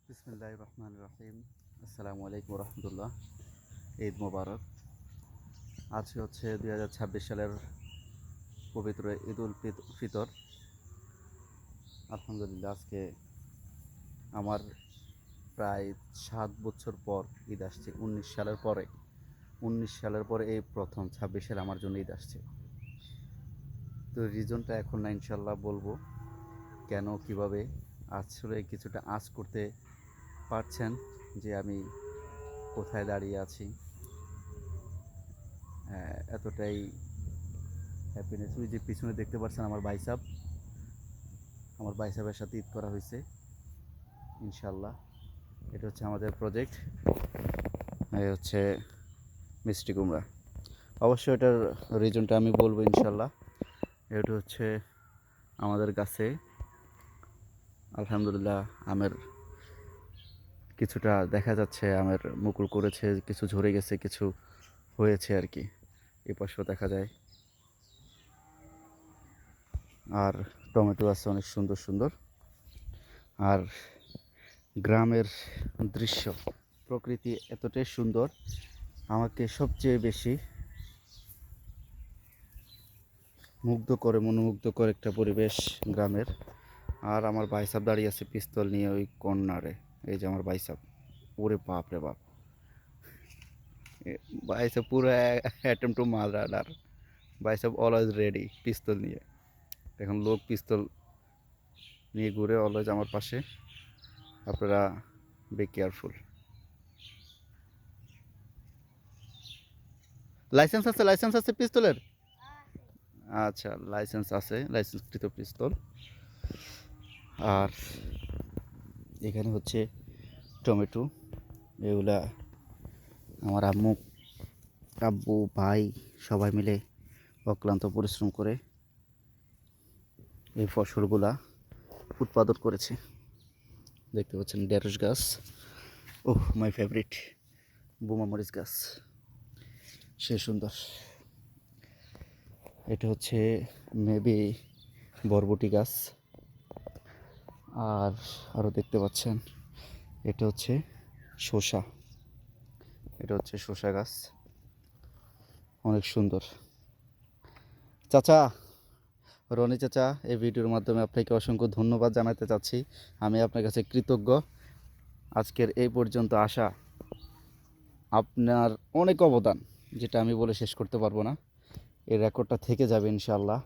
বিসমিল্লাহির রহমানির রহিম। আসসালামু আলাইকুম রহমতুল্লাহ। ঈদ মোবারক। আজ হচ্ছে 2026 সালের পবিত্র ঈদুল ফিতর। আলহামদুলিল্লাহ, আজকে আমার প্রায় 7 বছর পর ঈদ আসছে। 19 সালের পরে এই প্রথম 26 সালে আমার জন্য ঈদ আসছে। তো রিজনটা এখন না ইনশাল্লাহ বলবো, কেন কিভাবে। আসলে কিছুটা আঁচ করতে পারছেন যে আমি কোথায় দাঁড়িয়ে আছি। এতটাই হ্যাপিনেস। ওই যে পিছনে দেখতে পাচ্ছেন আমার বাইসাবের সাথে ঈদ করা হয়েছে ইনশাল্লাহ। এটা হচ্ছে আমাদের প্রজেক্ট, এই হচ্ছে মিষ্টি কুমড়া। অবশ্যই এটার রিজনটা আমি বলবো ইনশাল্লাহ। এটা হচ্ছে আমাদের গাছে আলহামদুলিল্লাহ আমের কিছুটা দেখা যাচ্ছে, আমের মুকুল করেছে, কিছু ঝরে গেছে, কিছু হয়েছে আর কি। এই পাশেও দেখা যায়। আর টমেটো আছে অনেক সুন্দর সুন্দর। আর গ্রামের দৃশ্য, প্রকৃতি এতটাই সুন্দর, আমাকে সবচেয়ে বেশি মনোমুগ্ধ করে একটা পরিবেশ গ্রামের। আর আমার ভাইসাব দাঁড়িয়ে আছে পিস্তল নিয়ে ওই কর্নারে। এই যে আমার ভাইসাব, ওরে বাপ রে বাপ, ভাইসাব পুরো অ্যাটেম্প টু মার্ডার। ভাইসাব অলওয়েজ রেডি পিস্তল নিয়ে। এখন লোক পিস্তল নিয়ে ঘুরে অলওয়েজ আমার পাশে। আপনারা বি কেয়ারফুল। লাইসেন্স আছে পিস্তলের? আচ্ছা, লাইসেন্স আছে, লাইসেন্সকৃত পিস্তল। আর এখানে হচ্ছে টমেটো। এগুলা আমার আব্বু ভাই সবাই মিলে অক্লান্ত পরিশ্রম করে এই ফসলগুলা উৎপাদন করেছে। দেখতে পাচ্ছেন ঢেঁড়স গাছ, ওহ মাই ফেভারিট, বোমা মরিচ গাছ, সে সুন্দর। এটা হচ্ছে মেবি বরবটি গাছ। আর আরও দেখতে পাচ্ছেন এটা হচ্ছে শসা। এটা হচ্ছে শসা গাছ, অনেক সুন্দর। চাচা, রনি চাচা, এই ভিডিওর মাধ্যমে আপনাকে অসংখ্য ধন্যবাদ জানাতে চাচ্ছি। আমি আপনার কাছে কৃতজ্ঞ। আজকের এই পর্যন্ত আসা আপনার অনেক অবদান, যেটা আমি বলে শেষ করতে পারবো না। এই রেকর্ডটা থেকে যাবে ইনশাল্লাহ।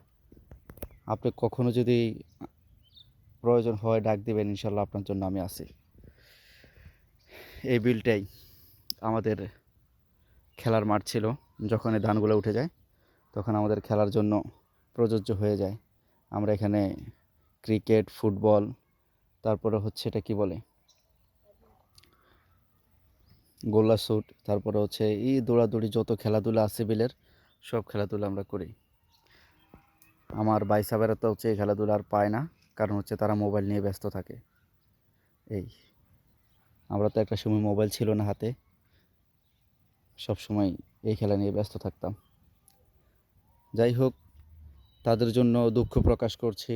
আপনি কখনো যদি প্রয়োজন হয় ডাক দিবেন, ইনশাল্লাহ আপনার জন্য আমি আছি। এই বিলটাই আমাদের খেলার মাঠ ছিল। যখন এই ধানগুলো উঠে যায় তখন আমাদের খেলার জন্য প্রযোজ্য হয়ে যায়। আমরা এখানে ক্রিকেট, ফুটবল, তারপরে হচ্ছে এটা কি বলে, গোলা শুট, তারপরে হচ্ছে এই দৌড়াদৌড়ি, যত খেলাধুলা আছে বিলের সব খেলাধুলা আমরা করি। আমার ভাইসাবেরা তো হচ্ছে এই খেলাধুলা আর পায় না, কারণ হচ্ছে তারা মোবাইল নিয়ে ব্যস্ত থাকে। এই আমরা তো একটা সময় মোবাইল ছিল না হাতে, সব সময় এই খেলা নিয়ে ব্যস্ত থাকতাম। যাই হোক, তাদের জন্য দুঃখ প্রকাশ করছি,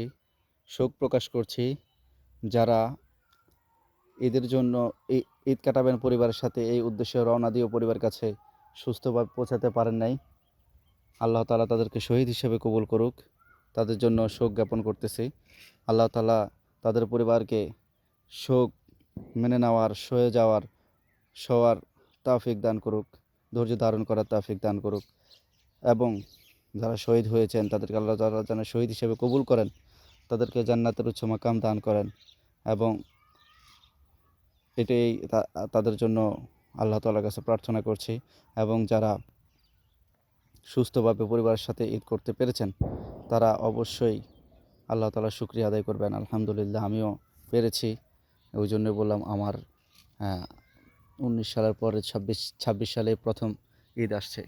শোক প্রকাশ করছি। যারা ঈদের জন্য ঈদ কাটাবেন পরিবারের সাথে, এই উদ্দেশ্যে রওনা দিয়ে পরিবারের কাছে সুস্থভাবে পৌঁছাতে পারেন নাই, আল্লাহ তাআলা তাদেরকে শহীদ হিসেবে কবুল করুক। তাদের জন্য শোক জ্ঞাপন করতেছি। আল্লাহ তাআলা তাদের পরিবারকে শোক মেনে নেওয়ার, সয়ে যাওয়ার, সওয়ার তৌফিক দান করুক, ধৈর্য ধারণ করার তৌফিক দান করুক। এবং যারা শহীদ হয়েছেন তাদেরকে আল্লাহ তাআলা যেন শহীদ হিসেবে কবুল করেন, তাদেরকে জান্নাতের উচ্চ মাকাম দান করেন। এবং এটাই তাদের জন্য আল্লাহ তাআলার কাছে প্রার্থনা করছি। এবং যারা সুস্থভাবে পরিবারের সাথে ঈদ করতে পেরেছেন, তারা অবশ্যই আল্লাহ তাআলার শুকরিয়া আদায় করবেন। আলহামদুলিল্লাহ, আমিও পেরেছি, ওই জন্য বললাম আমার 19 সালের পরে 26 সালে প্রথম ঈদ আসছে।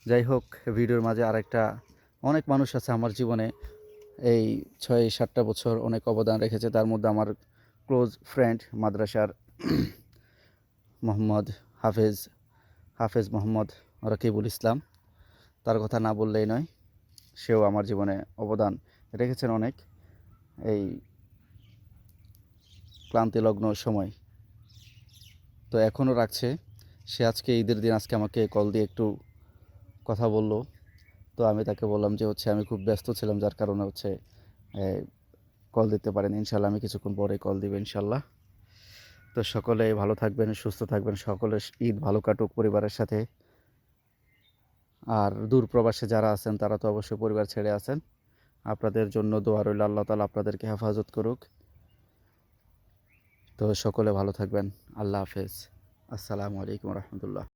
যাই হোক, ভিডিওর মাঝে আরেকটা, অনেক মানুষ আছে আমার জীবনে এই 6-7টা বছর অনেক অবদান রেখেছে। তার মধ্যে আমার ক্লোজ ফ্রেন্ড মাদ্রাসার মোহাম্মদ হাফেজ মোহাম্মদ রাকিবুল ইসলাম, তার কথা না বললেই নয়। সেও আমার জীবনে অবদান রেখেছেন অনেক। এই ক্লান্তিলগ্ন সময়, তো এখনও রাখছে। সে আজকে ঈদের দিন আজকে আমাকে কল দিয়ে একটু কথা বলল। তো আমি তাকে বললাম যে হচ্ছে আমি খুব ব্যস্ত ছিলাম, যার কারণে হচ্ছে কল দিতে পারেন। ইনশাল্লাহ আমি কিছুক্ষণ পরে কল দিব ইনশাল্লাহ। তো সকলে ভালো থাকবেন, সুস্থ থাকবেন, সকলের ঈদ ভালো কাটুক পরিবারের সাথে। আর দূর প্রবাসে যারা আছেন তারা তো অবশ্যই পরিবার ছেড়ে আছেন, আপনাদের জন্য দোয়া রইল, আল্লাহ তাআলা আপনাদেরকে হেফাজত করুক। তো সকলে ভালো থাকবেন। আল্লাহ হাফেজ। আসসালামু আলাইকুম রহমতুল্লাহ।